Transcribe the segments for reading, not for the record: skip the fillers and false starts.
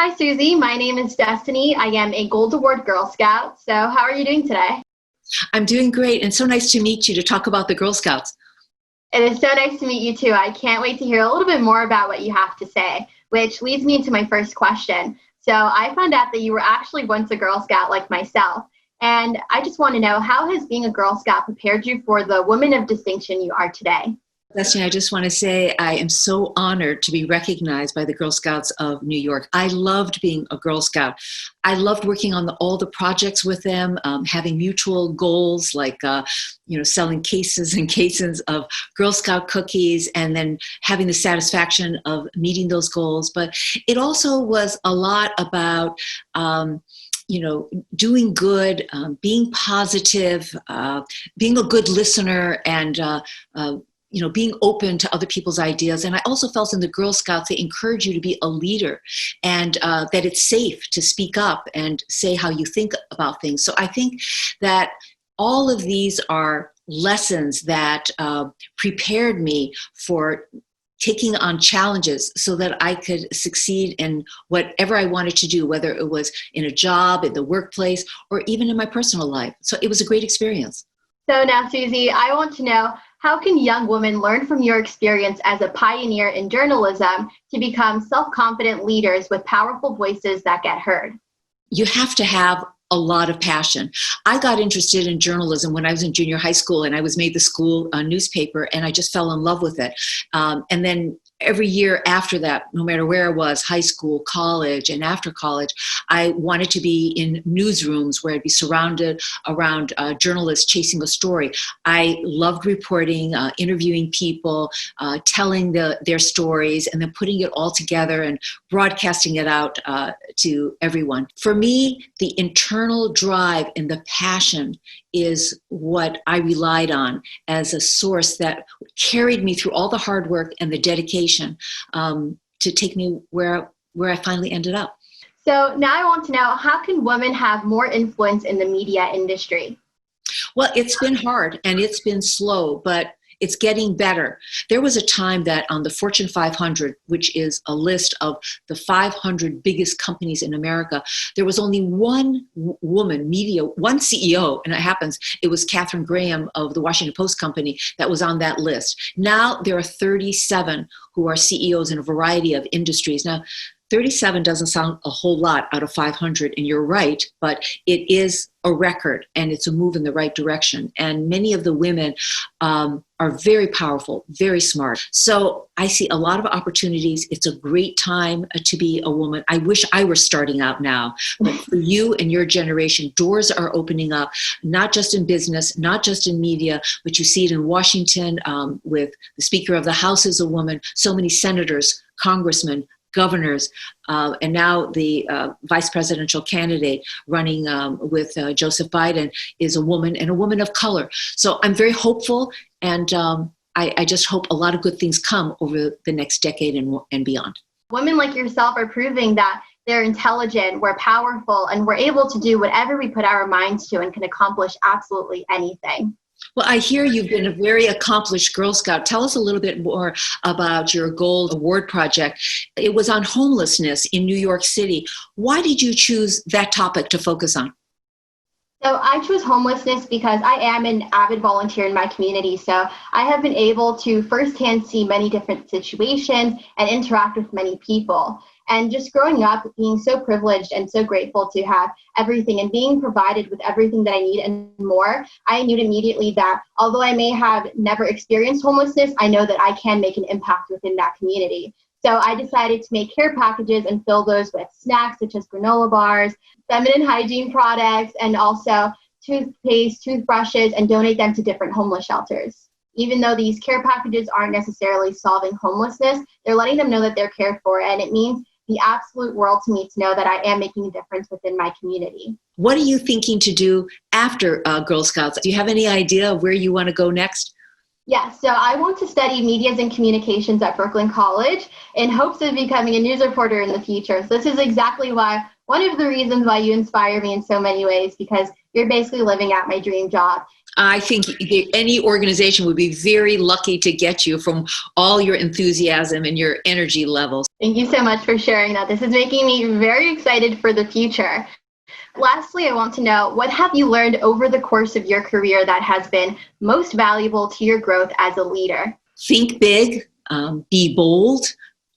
Hi, Susie. My name is Destiny. I am a Gold Award Girl Scout. So, how are you doing today? I'm doing great, and so nice to meet you to talk about the Girl Scouts. It is so nice to meet you too. I can't wait to hear a little bit more about what you have to say, which leads me into my first question. So, I found out that you were actually once a Girl Scout like myself. And I just want to know, how has being a Girl Scout prepared you for the woman of distinction you are today? Destiny, I just want to say I am so honored to be recognized by the Girl Scouts of New York. I loved being a Girl Scout. I loved working on all the projects with them, having mutual goals like, selling cases and cases of Girl Scout cookies, and then having the satisfaction of meeting those goals. But it also was a lot about doing good, being positive, being a good listener, and being open to other people's ideas. And I also felt in the Girl Scouts, they encourage you to be a leader, and that it's safe to speak up and say how you think about things. So I think that all of these are lessons that prepared me for taking on challenges so that I could succeed in whatever I wanted to do, whether it was in a job, in the workplace, or even in my personal life. So it was a great experience. So, now, Susie, I want to know, how can young women learn from your experience as a pioneer in journalism to become self-confident leaders with powerful voices that get heard? You have to have a lot of passion. I got interested in journalism when I was in junior high school, and I was made the school newspaper, and I just fell in love with it. And then every year after that, no matter where I was, high school, college, and after college, I wanted to be in newsrooms where I'd be surrounded around journalists chasing a story. I loved reporting, interviewing people, telling their stories, and then putting it all together and broadcasting it out to everyone. For me, the internal drive and the passion is what I relied on as a source that carried me through all the hard work and the dedication to take me where I finally ended up. So now I want to know, how can women have more influence in the media industry? Well, it's been hard and it's been slow, but it's getting better. There was a time that on the Fortune 500, which is a list of the 500 biggest companies in America, there was only one woman, one CEO, and it was Katharine Graham of the Washington Post company that was on that list. Now there are 37 who are CEOs in a variety of industries. Now, 37 doesn't sound a whole lot out of 500, and you're right, but it is a record, and it's a move in the right direction. And many of the women are very powerful, very smart. So I see a lot of opportunities. It's a great time to be a woman. I wish I were starting out now, but for you and your generation, doors are opening up, not just in business, not just in media, but you see it in Washington with the Speaker of the House is a woman, so many senators, congressmen, governors, and now the vice presidential candidate running with Joseph Biden is a woman, and a woman of color. So I'm very hopeful, and I just hope a lot of good things come over the next decade and beyond. Women like yourself are proving that they're intelligent, we're powerful, and we're able to do whatever we put our minds to and can accomplish absolutely anything. Well, I hear you've been a very accomplished Girl Scout. Tell us a little bit more about your Gold Award project. It was on homelessness in New York City. Why did you choose that topic to focus on? So I chose homelessness because I am an avid volunteer in my community. So I have been able to firsthand see many different situations and interact with many people. And just growing up, being so privileged and so grateful to have everything and being provided with everything that I need and more, I knew immediately that although I may have never experienced homelessness, I know that I can make an impact within that community. So I decided to make care packages and fill those with snacks such as granola bars, feminine hygiene products, and also toothpaste, toothbrushes, and donate them to different homeless shelters. Even though these care packages aren't necessarily solving homelessness, they're letting them know that they're cared for, and it means the absolute world to me to know that I am making a difference within my community. What are you thinking to do after Girl Scouts? Do you have any idea of where you want to go next? Yeah, so I want to study medias and communications at Brooklyn College in hopes of becoming a news reporter in the future. So this is exactly one of the reasons why you inspire me in so many ways, because you're basically living out my dream job. I think any organization would be very lucky to get you from all your enthusiasm and your energy levels. Thank you so much for sharing that. This is making me very excited for the future. Lastly, I want to know, what have you learned over the course of your career that has been most valuable to your growth as a leader? Think big, be bold,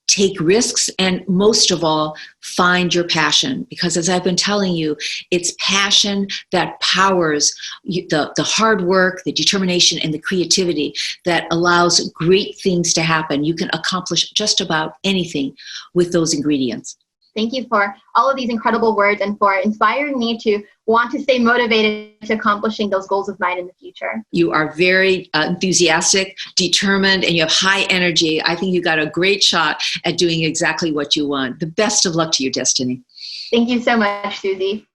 take risks, and most of all, find your passion. Because as I've been telling you, it's passion that powers the hard work, the determination, and the creativity that allows great things to happen. You can accomplish just about anything with those ingredients. Thank you for all of these incredible words and for inspiring me to want to stay motivated to accomplishing those goals of mine in the future. You are very enthusiastic, determined, and you have high energy. I think you got a great shot at doing exactly what you want. The best of luck to you, Destiny. Thank you so much, Susie.